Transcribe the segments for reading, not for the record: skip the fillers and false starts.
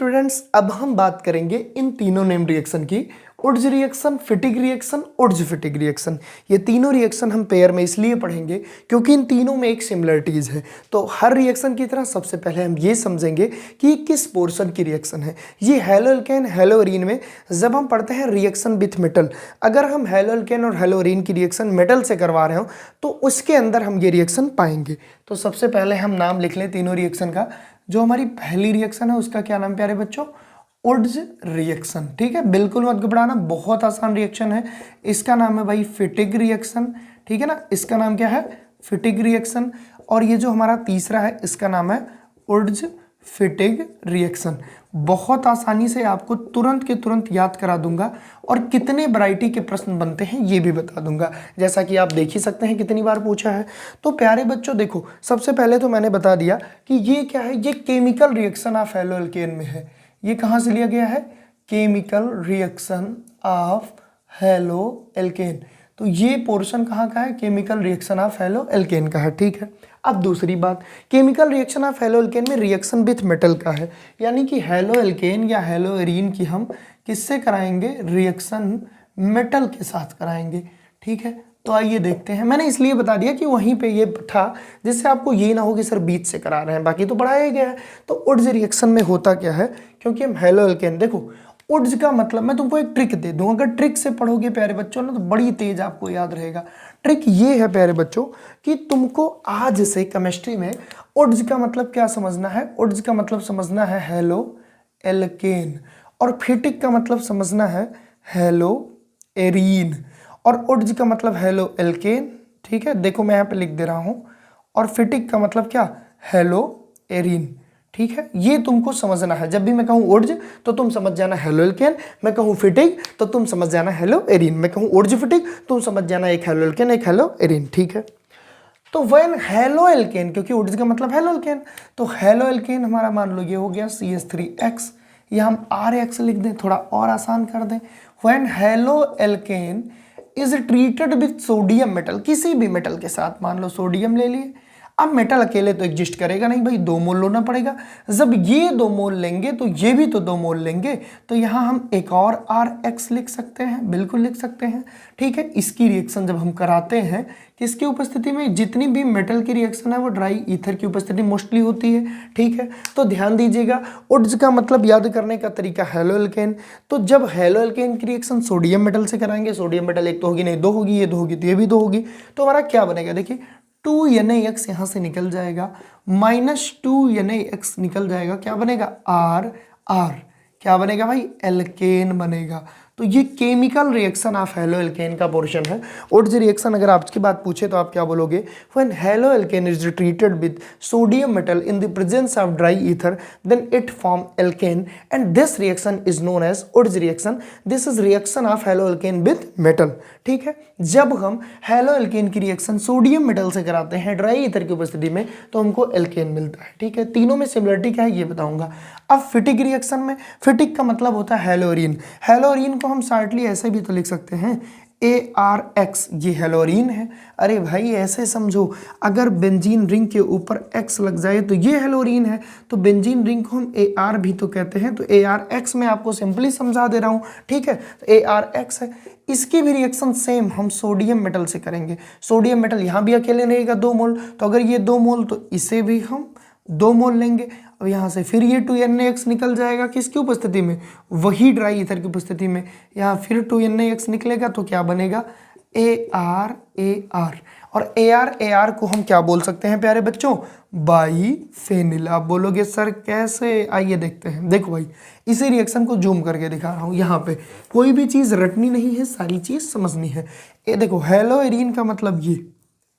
Students, अब हम बात करेंगे इन तीनों नेम रिएक्शन की। उड्ज रिएक्शन, फिटिग रिएक्शन, उड्ज फिटिग रिएक्शन। ये तीनों रिएक्शन हम पेयर में इसलिए पढ़ेंगे क्योंकि इन तीनों में एक सिमिलरिटीज है। तो हर रिएक्शन की तरह सबसे पहले हम ये समझेंगे कि ये किस पोर्शन की रिएक्शन है। ये हैलोअल्केन हैलोअरीन में जब हम पढ़ते हैं रिएक्शन विथ मेटल, अगर हम हैलोअल्केन और हैलोअरीन की रिएक्शन मेटल से करवा रहे हो तो उसके अंदर हम ये रिएक्शन पाएंगे। तो सबसे पहले हम नाम लिख लें तीनों रिएक्शन का। जो हमारी पहली रिएक्शन है उसका क्या नाम प्यारे बच्चों? उड्ज रिएक्शन। ठीक है, बिल्कुल मत घबराना, बहुत आसान रिएक्शन है। इसका नाम है भाई फिटिग रिएक्शन। ठीक है ना, इसका नाम क्या है? फिटिग रिएक्शन। और ये जो हमारा तीसरा है इसका नाम है उड्ज फिटिग रिएक्शन। बहुत आसानी से आपको तुरंत के तुरंत याद करा दूंगा और कितने वैरायटी के प्रश्न बनते हैं ये भी बता दूंगा, जैसा कि आप देख ही सकते हैं कितनी बार पूछा है। तो प्यारे बच्चों देखो, सबसे पहले तो मैंने बता दिया कि ये क्या है, ये केमिकल रिएक्शन ऑफ हैलोअल्केन में है। ये कहाँ से लिया गया है? Chemical reaction of haloalkane. तो ये पोर्शन कहाँ का है? केमिकल रिएक्शन ऑफ हैलोअल्केन का है। ठीक है, अब दूसरी बात, केमिकल रिएक्शन ऑफ हैलोअल्केन में रिएक्शन विथ मेटल का है, यानी कि हैलोअल्केन या हैलोअरीन की हम किससे कराएंगे? रिएक्शन मेटल के साथ कराएंगे। ठीक है, तो आइए देखते हैं। मैंने इसलिए बता दिया कि वहीं पे ये था जिससे आपको ये ना हो कि सर बीच से करा रहे हैं, बाकी तो पढ़ाया गया है। तो उड्ज रिएक्शन में होता क्या है, क्योंकि हम हैलोअल्केन, देखो उड्ज का मतलब, मैं तुमको एक ट्रिक दे दूं, अगर ट्रिक से पढ़ोगे प्यारे बच्चों ना तो बड़ी तेज आपको याद रहेगा। ट्रिक ये है प्यारे बच्चों कि तुमको आज से केमिस्ट्री में उड्ज का मतलब क्या समझना है? उड्ज का मतलब समझना है हैलोअल्केन, और फिटिक का मतलब समझना है हैलोअरीन, और उड्ज का मतलब हैलोअल्केन। ठीक है, देखो मैं यहाँ पे लिख दे रहा हूँ, और फिटिक का मतलब क्या? हैलोअरीन। ठीक है, ये तुमको समझना है। जब भी मैं कहूँ उड्ज तो तुम समझ जाना हैलोअल्केन, मैं कहूँ फिटिग तो तुम समझ जाना हैलोअरीन, मैं कहूँ उड्ज फिटिग तुम समझ जाना एक हैलोअल्केन एक हैलोअरीन। ठीक है, तो व्हेन हैलोअल्केन, क्योंकि उड्ज का मतलब हैलोअल्केन, तो हैलोअल्केन हमारा मान लो ये हो गया CH3X, या हम RX लिख दें, थोड़ा और आसान कर दें। When haloalkane is treated with sodium metal, किसी भी मेटल के साथ, मान लो सोडियम ले लिए। अब मेटल अकेले तो एग्जिस्ट करेगा नहीं भाई, 2 मोल लेना पड़ेगा। जब ये 2 मोल लेंगे तो ये भी तो 2 मोल लेंगे, तो यहाँ हम एक और RX लिख सकते हैं, बिल्कुल लिख सकते हैं। ठीक है, इसकी रिएक्शन जब हम कराते हैं किसकी उपस्थिति में? जितनी भी मेटल की रिएक्शन है वो ड्राई ईथर की उपस्थिति मोस्टली होती है। ठीक है, तो ध्यान दीजिएगा, उड्ज का मतलब याद करने का तरीका हैलोअल्केन। तो जब हैलोअल्केन की रिएक्शन सोडियम मेटल से कराएंगे, सोडियम मेटल एक तो होगी नहीं, 2 होगी, ये 2 होगी तो ये भी 2 होगी, तो हमारा क्या बनेगा? देखिए 2NaX यहाँ से निकल जाएगा, -2NaX निकल जाएगा, क्या बनेगा? R। क्या बनेगा भाई? एल्केन बनेगा। तो ये केमिकल रिएक्शन ऑफ हैलोअल्केन का पोर्शन है। उड्ज रिएक्शन अगर आपकी बात पूछे तो आप क्या बोलोगे? When haloalkane is treated with sodium metal in the presence of dry ether then it form alkane and this reaction is known as Wurtz reaction. This is reaction of haloalkane with metal. ठीक है, जब हम हैलोअल्केन की reaction sodium metal से कराते हैं dry ether की उपस्थिति में तो हमको एल्केन मिलता है। ठीक है, तीनों में सिमिलरिटी क्या है ये बताऊंगा। अब फिटिग रिएक्शन में, फिटिग का मतलब होता है हैलोअरीन। हैलोअरीन को हम शॉर्टली ऐसे भी तो लिख सकते हैं ARX, ये हैलोअरीन है। अरे भाई ऐसे समझो, अगर बेंजीन रिंग के ऊपर X लग जाए तो ये हैलोअरीन है, तो बेंजीन रिंग को हम AR भी तो कहते हैं, तो ARX में आपको सिंपली समझा दे रहा हूँ। ठीक है, तो ARX है। इसकी भी रिएक्शन सेम हम सोडियम मेटल से करेंगे। सोडियम मेटल यहाँ भी अकेले रहेगा 2 मोल, तो अगर ये 2 मोल तो इसे भी हम 2 मोल लेंगे। अब यहाँ से फिर ये 2NaX निकल जाएगा, किसकी उपस्थिति में? वही ड्राई ईथर की उपस्थिति में। यहाँ फिर 2NaX निकलेगा तो क्या बनेगा? AR। और AR को हम क्या बोल सकते हैं प्यारे बच्चों? बाईफेनिल। आप बोलोगे सर कैसे? आइए देखते हैं। देखो भाई, इसी रिएक्शन को जूम करके दिखा रहा हूँ। यहाँ पे कोई भी चीज़ रटनी नहीं है, सारी चीज़ समझनी है। ये देखो हैलोअरीन का मतलब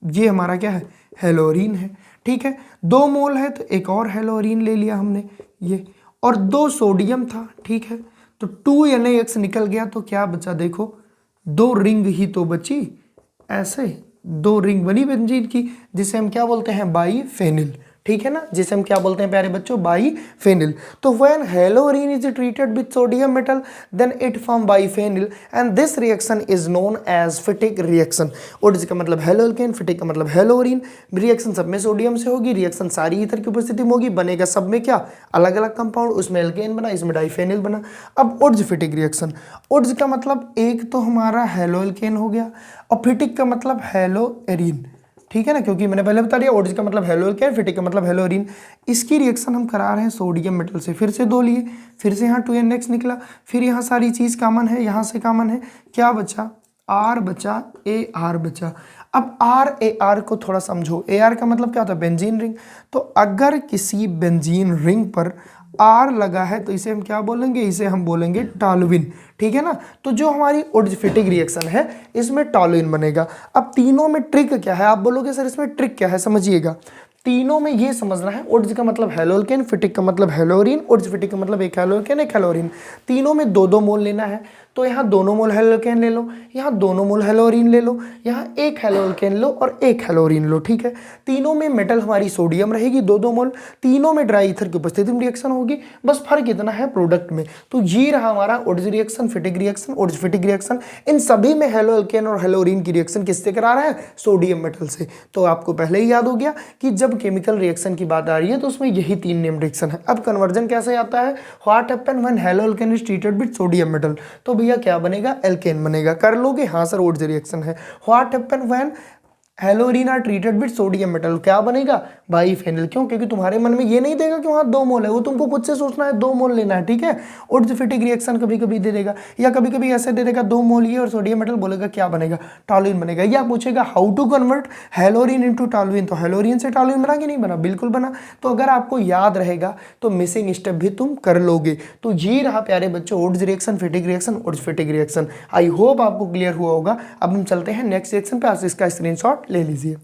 ये हमारा क्या है? हैलोअरीन है। ठीक है, 2 मोल है तो एक और हैलोअरीन ले लिया हमने ये, और 2 सोडियम था। ठीक है, तो 2NaX निकल गया तो क्या बचा? देखो 2 रिंग ही तो बची, ऐसे 2 रिंग बनी बेंजीन की, जिसे हम क्या बोलते हैं? बाईफेनिल। ठीक है ना, जिसे हम क्या बोलते हैं प्यारे बच्चों, बाइफेनिल। तो when haloarene is treated with sodium metal then it form biphenyl and this reaction is known as Fittig reaction. Wurtz का मतलब हेलो एल्केन, फिटिक का मतलब हेलोरीन। रिएक्शन सब में सोडियम से होगी, रिएक्शन सारी ईथर की उपस्थिति में होगी, बनेगा सब में क्या, अलग अलग कंपाउंड, उसमें एल्केन बना, इसमें डाइफेनिल बना। अब ओड्ज फिटिक रिएक्शन, ओड्ज का मतलब एक तो हमारा हेलो एल्केन हो गया और फिटिक का मतलब हेलो एरीन, ठीक है ना, क्योंकि मैंने पहले बता दिया ओडिज का मतलब हेलो एल्केन, फिटिक का मतलब हेलोरीन। इसकी रिएक्शन हम करा रहे हैं सोडियम मेटल से, फिर से 2 लिए, फिर से यहाँ 2NX निकला, फिर यहाँ सारी चीज़ कॉमन है, यहाँ से कॉमन है, क्या बचा, R बचा, AR बचा। अब RAR को थोड़ा समझो, AR का मतलब क्या होता है, बेंजीन रिंग। तो अगर किसी बेंजीन रिंग पर R लगा है तो इसे हम क्या बोलेंगे, इसे हम बोलेंगे टॉलुइन, ठीक है ना। तो जो हमारी ओडिफिटिक रिएक्शन है इसमें टॉलुइन बनेगा। अब तीनों में ट्रिक क्या है, आप बोलोगे सर इसमें ट्रिक क्या है, समझिएगा। तीनों में ये समझना है, ओड्स का मतलब हेलोल्केन, फिटिक का मतलब हेलोरीन, ओड्स फिटिक का मतलब एक हेलोल्केन एक हेलोरीन। तीनों में 2-2 मोल लेना है, तो यहाँ दोनों मोल हेलोल्केन ले लो, यहाँ दोनों मोल हेलोरीन ले लो, यहाँ एक हेलोल्केन लो और एक हेलोरीन लो, ठीक है। तीनों में मेटल हमारी सोडियम रहेगी 2-2 मोल, तीनों में ड्राई ईथर की उपस्थिति में रिएक्शन होगी, बस फर्क इतना है प्रोडक्ट में। तो ये रहा हमारा Wurtz reaction, Fittig reaction, Wurtz Fittig reaction. इन सभी में हेलोल्केन और हेलोरीन की रिएक्शन किससे करा रहा है, सोडियम मेटल से। तो आपको पहले ही याद हो गया कि जब केमिकल रिएक्शन की बात आ रही है तो उसमें यही 3 नेम रिएक्शन है। अब कन्वर्जन कैसे आता है, what happen when haloalkane is treated with sodium metal, तो भैया क्या बनेगा, एल्केन बनेगा। कर लोगे, हाँ सर ओड्स रिएक्शन है। What happen when haloarene are treated with sodium metal, क्या बनेगा, बाइफेनिल। क्यों, क्योंकि तुम्हारे मन में ये नहीं देगा कि वहाँ 2 मोल है, वो तुमको खुद से सोचना है 2 मोल लेना है, ठीक है। ओडिफिटिक रिएक्शन कभी कभी दे देगा या कभी कभी ऐसे दे देगा 2 मोल ये और सोडियम मेटल, बोलेगा क्या बनेगा, टॉलुइन बनेगा। या पूछेगा how to convert haloarene into toluene, तो हेलोरीन से टॉलुइन बना कि नहीं बना, बिल्कुल बना। तो अगर आपको याद रहेगा तो मिसिंग स्टेप भी तुम कर लोगे। तो ये रहा प्यारे बच्चों Wurtz reaction, Fittig reaction, Wurtz Fittig reaction. I hope आपको क्लियर हुआ होगा। अब हम चलते हैं नेक्स्ट रिएक्शन पे, आप इसका स्क्रीनशॉट ले लीजिए।